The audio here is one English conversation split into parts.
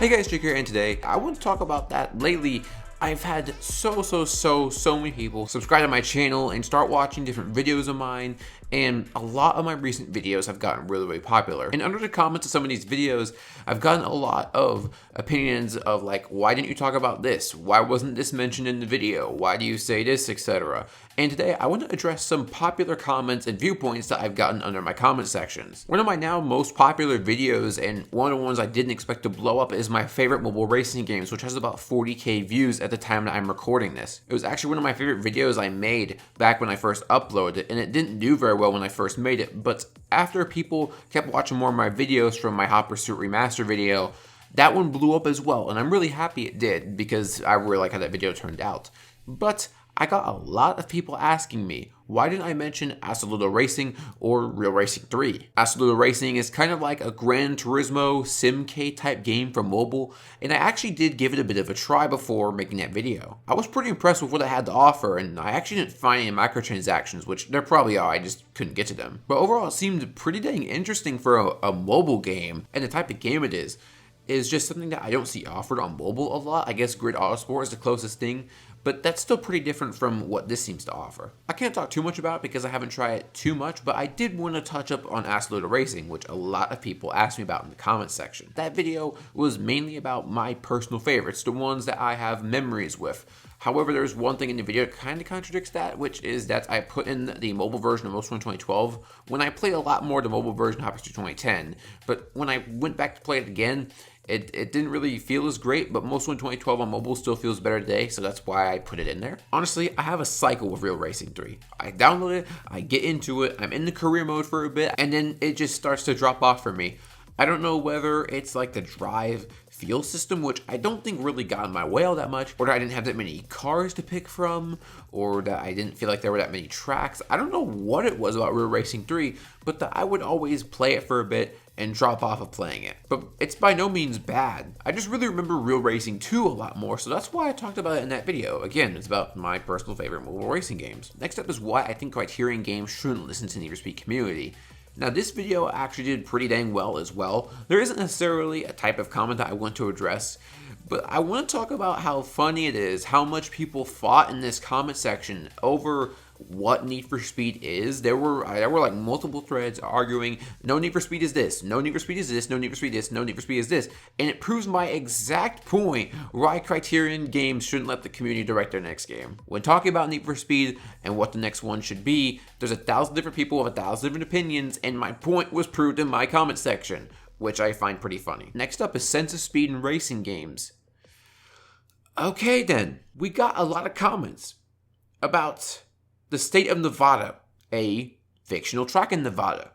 Hey guys, Jake here, and today I want to talk about that. Lately, I've had so many people subscribe to my channel and start watching different videos of mine, and a lot of my recent videos have gotten really popular. And under the comments of some of these videos, I've gotten a lot of opinions of like, why didn't you talk about this? Why wasn't this mentioned in the video? Why do you say this, etc. And today I want to address some popular comments and viewpoints that I've gotten under my comment sections. One of my now most popular videos, and one of the ones I didn't expect to blow up, is my favorite mobile racing games, which has about 40k views at the time that I'm recording this. It was actually one of my favorite videos I made back when I first uploaded it, and it didn't do very well when I first made it, but after people kept watching more of my videos from my Hot Pursuit Remaster video, that one blew up as well, and I'm really happy it did because I really like how that video turned out. But I got a lot of people asking me, why didn't I mention Absoluto Racing or Real Racing 3? Absoluto Racing is kind of like a Gran Turismo SimK type game for mobile, and I actually did give it a bit of a try before making that video. I was pretty impressed with what it had to offer, and I actually didn't find any microtransactions, which there probably are, I just couldn't get to them. But overall, it seemed pretty dang interesting for a mobile game, and the type of game it is just something that I don't see offered on mobile a lot. I guess Grid Autosport is the closest thing, but that's still pretty different from what this seems to offer. I can't talk too much about it because I haven't tried it too much, but I did want to touch up on Absoluto Racing, which a lot of people asked me about in the comments section. That video was mainly about my personal favorites, the ones that I have memories with. However, there's one thing in the video that kind of contradicts that, which is that I put in the mobile version of Most Wanted 2012 when I played a lot more the mobile version of Hot Pursuit 2010, but when I went back to play it again, it didn't really feel as great, but Most Wanted 2012 on mobile still feels better today, so that's why I put it in there. Honestly, I have a cycle with Real Racing 3. I download it, I get into it, I'm in the career mode for a bit, and then it just starts to drop off for me. I don't know whether it's like the drive feel system, which I don't think really got in my way all that much, or that I didn't have that many cars to pick from, or that I didn't feel like there were that many tracks. I don't know what it was about Real Racing 3, but that I would always play it for a bit and drop off of playing it. But it's by no means bad. I just really remember Real Racing 2 a lot more, so that's why I talked about it in that video. Again, it's about my personal favorite mobile racing games. Next up is why I think Criterion games shouldn't listen to Need for Speed community. Now, this video actually did pretty dang well as well. There isn't necessarily a type of comment that I want to address, but I want to talk about how funny it is, how much people fought in this comment section over what Need for Speed is. There were like multiple threads arguing, no Need for Speed is this, no Need for Speed is this, no Need for Speed is this, no Need for Speed is this. And it proves my exact point why Criterion games shouldn't let the community direct their next game. When talking about Need for Speed and what the next one should be, there's 1,000 different people with 1,000 different opinions, and my point was proved in my comment section, which I find pretty funny. Next up is sense of speed in racing games. Okay then, we got a lot of comments about the state of Nevada, a fictional track in Nevada.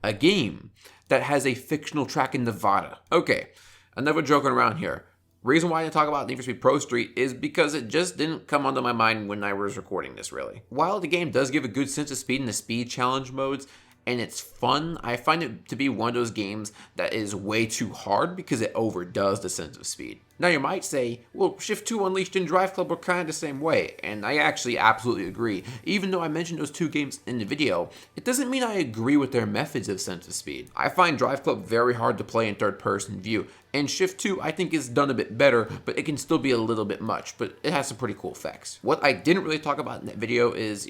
A game that has a fictional track in Nevada. Okay, another joking around here. Reason why I didn't talk about Need for Speed Pro Street is because it just didn't come onto my mind when I was recording this, really. While the game does give a good sense of speed in the speed challenge modes, and it's fun, I find it to be one of those games that is way too hard because it overdoes the sense of speed. Now you might say, well, Shift 2 Unleashed and Drive Club are kind of the same way, and I actually absolutely agree. Even though I mentioned those two games in the video, it doesn't mean I agree with their methods of sense of speed. I find Drive Club very hard to play in third-person view, and Shift 2 I think is done a bit better, but it can still be a little bit much, but it has some pretty cool effects. What I didn't really talk about in that video is,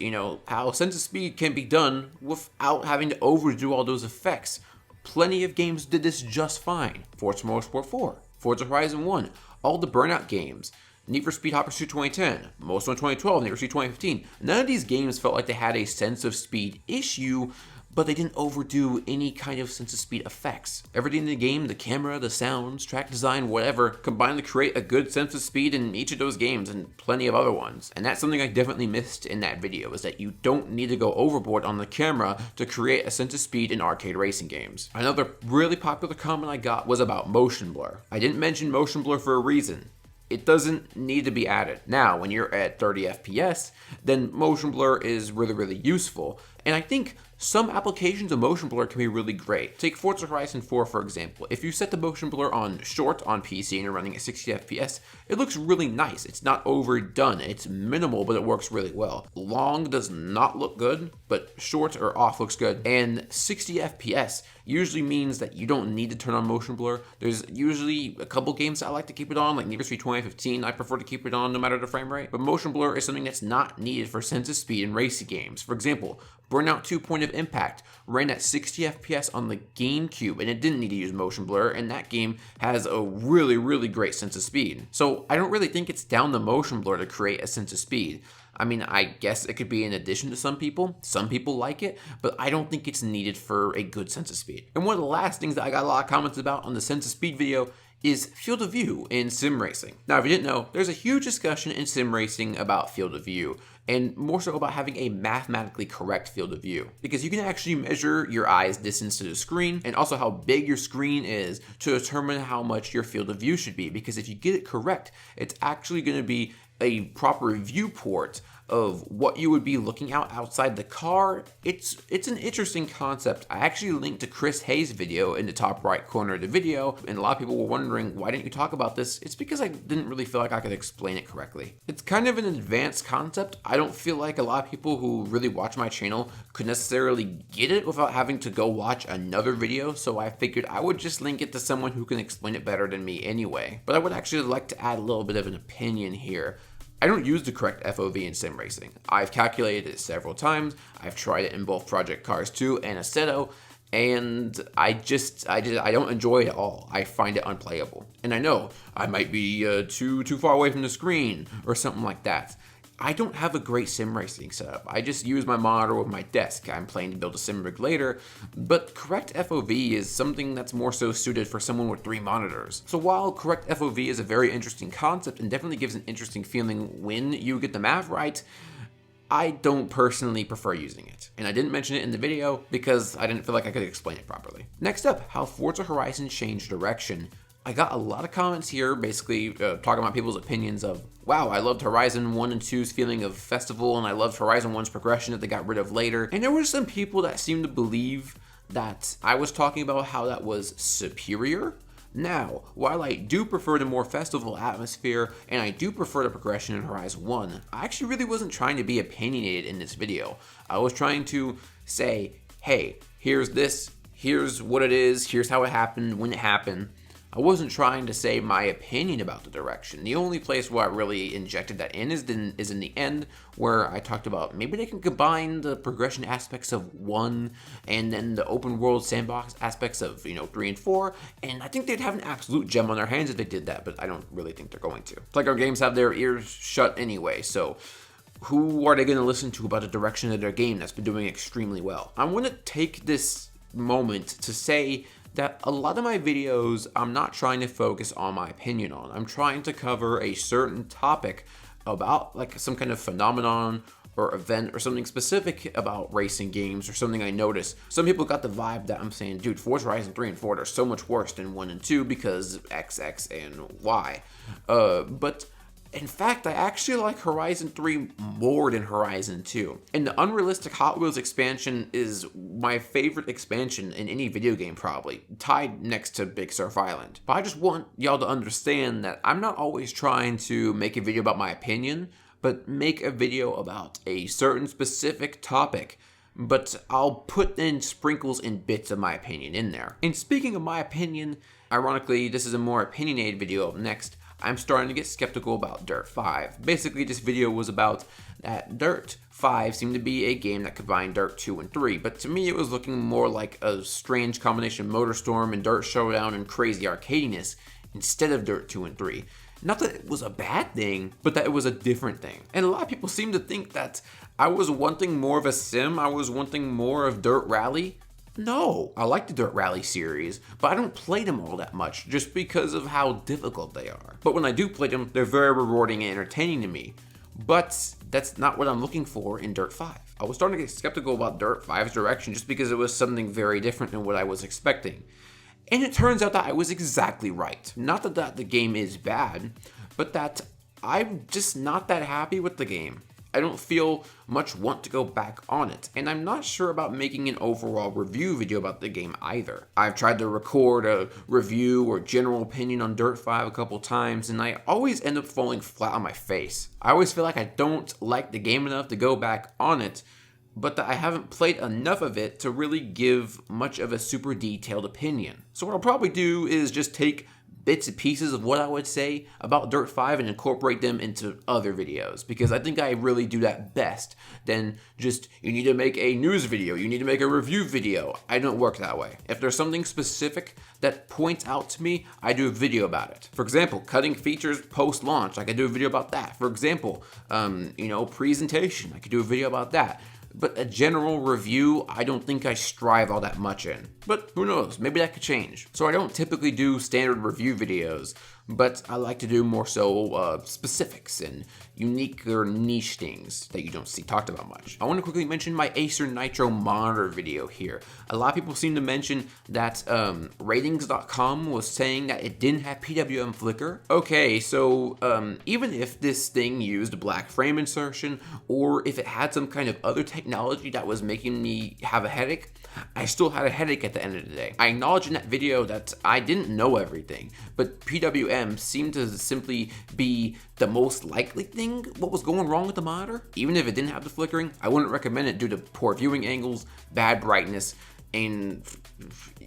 how sense of speed can be done without having to overdo all those effects. Plenty of games did this just fine. Forza Motorsport 4. Forza Horizon 1, all the Burnout games, Need for Speed Hot Pursuit 2010, Most Wanted 2012, Need for Speed 2015. None of these games felt like they had a sense of speed issue, but they didn't overdo any kind of sense of speed effects. Everything in the game, the camera, the sounds, track design, whatever, combined to create a good sense of speed in each of those games and plenty of other ones. And that's something I definitely missed in that video, is that you don't need to go overboard on the camera to create a sense of speed in arcade racing games. Another really popular comment I got was about motion blur. I didn't mention motion blur for a reason. It doesn't need to be added. Now, when you're at 30 FPS, then motion blur is really useful. And I think Some applications of motion blur can be really great. Take Forza Horizon 4 for example. If you set the motion blur on short on PC and you're running at 60 FPS, it looks really nice. It's not overdone. It's minimal, but it works really well. Long does not look good, but short or off looks good. And 60 FPS usually means that you don't need to turn on motion blur. There's usually a couple games that I like to keep it on, like Need for Speed 2015. I prefer to keep it on no matter the frame rate. But motion blur is something that's not needed for sense of speed in racing games. For example, Burnout 2 Point of Impact ran at 60 FPS on the GameCube, and it didn't need to use motion blur, and that game has a really great sense of speed. So I don't really think it's down to motion blur to create a sense of speed. I mean, I guess it could be in addition to some people. Some people like it, but I don't think it's needed for a good sense of speed. And one of the last things that I got a lot of comments about on the sense of speed video is field of view in sim racing. Now, if you didn't know, there's a huge discussion in sim racing about field of view, and more so about having a mathematically correct field of view. Because you can actually measure your eye's distance to the screen, and also how big your screen is to determine how much your field of view should be. Because if you get it correct, it's actually going to be a proper viewport of what you would be looking out outside the car. It's an interesting concept. I actually linked to Chris Hayes' video in the top right corner of the video, and a lot of people were wondering, why didn't you talk about this? It's because I didn't really feel like I could explain it correctly. It's kind of an advanced concept. I don't feel like a lot of people who really watch my channel could necessarily get it without having to go watch another video, so I figured I would just link it to someone who can explain it better than me anyway. But I would actually like to add a little bit of an opinion here. I don't use the correct FOV in sim racing. I've calculated it several times. I've tried it in both Project Cars 2 and Assetto, and I don't enjoy it at all. I find it unplayable. And I know I might be too far away from the screen or something like that. I don't have a great sim racing setup. I just use my monitor with my desk. I'm planning to build a sim rig later, but correct FOV is something that's more so suited for someone with 3 monitors. So while correct FOV is a very interesting concept and definitely gives an interesting feeling when you get the math right, I don't personally prefer using it. And I didn't mention it in the video because I didn't feel like I could explain it properly. Next up, how Forza Horizon changed direction. I got a lot of comments here basically talking about people's opinions of, wow, I loved Horizon 1 and 2's feeling of festival, and I loved Horizon 1's progression that they got rid of later. And there were some people that seemed to believe that I was talking about how that was superior. Now, while I do prefer the more festival atmosphere, and I do prefer the progression in Horizon 1, I actually really wasn't trying to be opinionated in this video. I was trying to say, hey, here's this, here's what it is, here's how it happened, when it happened. I wasn't trying to say my opinion about the direction. The only place where I really injected that in is in the end, where I talked about maybe they can combine the progression aspects of 1 and then the open world sandbox aspects of 3 and 4, and I think they'd have an absolute gem on their hands if they did that, but I don't really think they're going to. It's like our games have their ears shut anyway, so who are they going to listen to about the direction of their game that's been doing extremely well? I want to take this moment to say that a lot of my videos, I'm not trying to focus on my opinion on. I'm trying to cover a certain topic about like some kind of phenomenon or event or something specific about racing games or something I noticed. Some people got the vibe that I'm saying, dude, Forza Horizon 3 and 4 are so much worse than 1 and 2 because X, X, and Y. But in fact, I actually like Horizon 3 more than Horizon 2. And the Unrealistic Hot Wheels expansion is my favorite expansion in any video game probably, tied next to Big Surf Island. But I just want y'all to understand that I'm not always trying to make a video about my opinion, but make a video about a certain specific topic. But I'll put in sprinkles and bits of my opinion in there. And speaking of my opinion, ironically, this is a more opinionated video up next. I'm starting to get skeptical about Dirt 5. Basically, this video was about that Dirt 5 seemed to be a game that combined Dirt 2 and 3, but to me it was looking more like a strange combination of MotorStorm and Dirt Showdown and crazy arcadiness instead of Dirt 2 and 3. Not that it was a bad thing, but that it was a different thing. And a lot of people seem to think that I was wanting more of a sim, I was wanting more of Dirt Rally. No, I like the Dirt Rally series, but I don't play them all that much just because of how difficult they are. But when I do play them, they're very rewarding and entertaining to me. But that's not what I'm looking for in Dirt 5. I was starting to get skeptical about Dirt 5's direction just because it was something very different than what I was expecting. And it turns out that I was exactly right. Not that the game is bad, but that I'm just not that happy with the game. I don't feel much want to go back on it, and I'm not sure about making an overall review video about the game either. I've tried to record a review or general opinion on Dirt 5 a couple times, and I always end up falling flat on my face. I always feel like I don't like the game enough to go back on it, but that I haven't played enough of it to really give much of a super detailed opinion. So what I'll probably do is just take bits and pieces of what I would say about Dirt 5 and incorporate them into other videos, because I think I really do that best than just, you need to make a news video, you need to make a review video. I don't work that way. If there's something specific that points out to me, I do a video about it. For example, cutting features post-launch, I could do a video about that. For example, presentation, I could do a video about that. But a general review, I don't think I strive all that much in. But who knows, maybe that could change. So I don't typically do standard review videos, but I like to do more so specifics and unique or niche things that you don't see talked about much. I want to quickly mention my Acer Nitro monitor video here. A lot of people seem to mention that ratings.com was saying that it didn't have PWM flicker. Okay, so even if this thing used a black frame insertion, or if it had some kind of other technology that was making me have a headache, I still had a headache at the end of the day. I acknowledge in that video that I didn't know everything, but PWM seemed to simply be the most likely thing what was going wrong with the monitor. Even if it didn't have the flickering, I wouldn't recommend it due to poor viewing angles, bad brightness, and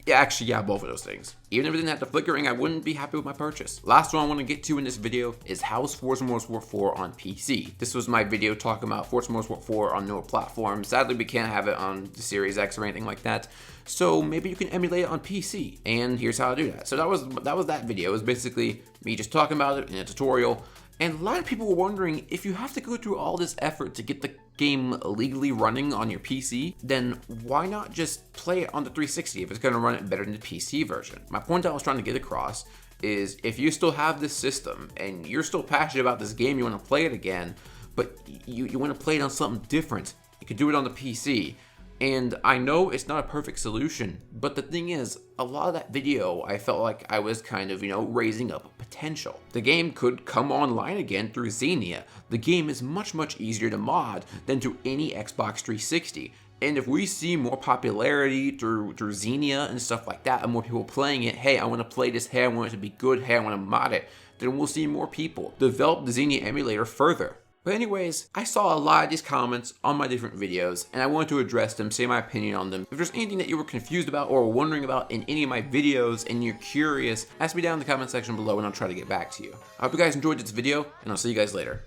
both of those things. Even if it didn't have the flickering, I wouldn't be happy with my purchase. Last one I want to get to in this video is how's Forza Motorsport 4 on PC. This was my video talking about Forza Motorsport 4 on newer platforms. Sadly, we can't have it on the Series X or anything like that. So maybe you can emulate it on PC. And here's how to do that. So that was that video. It was basically me just talking about it in a tutorial. And a lot of people were wondering, if you have to go through all this effort to get the game legally running on your PC, then why not just play it on the 360 if it's going to run it better than the PC version? My point I was trying to get across is, if you still have this system and you're still passionate about this game, you want to play it again, but you want to play it on something different, you could do it on the PC. And I know it's not a perfect solution, but the thing is, a lot of that video, I felt like I was kind of, raising up potential. The game could come online again through Xenia. The game is much, much easier to mod than through any Xbox 360. And if we see more popularity through Xenia and stuff like that, and more people playing it, hey, I want to play this, hey, I want it to be good, hey, I want to mod it, then we'll see more people develop the Xenia emulator further. But anyways, I saw a lot of these comments on my different videos, and I wanted to address them, say my opinion on them. If there's anything that you were confused about or wondering about in any of my videos and you're curious, ask me down in the comment section below and I'll try to get back to you. I hope you guys enjoyed this video, and I'll see you guys later.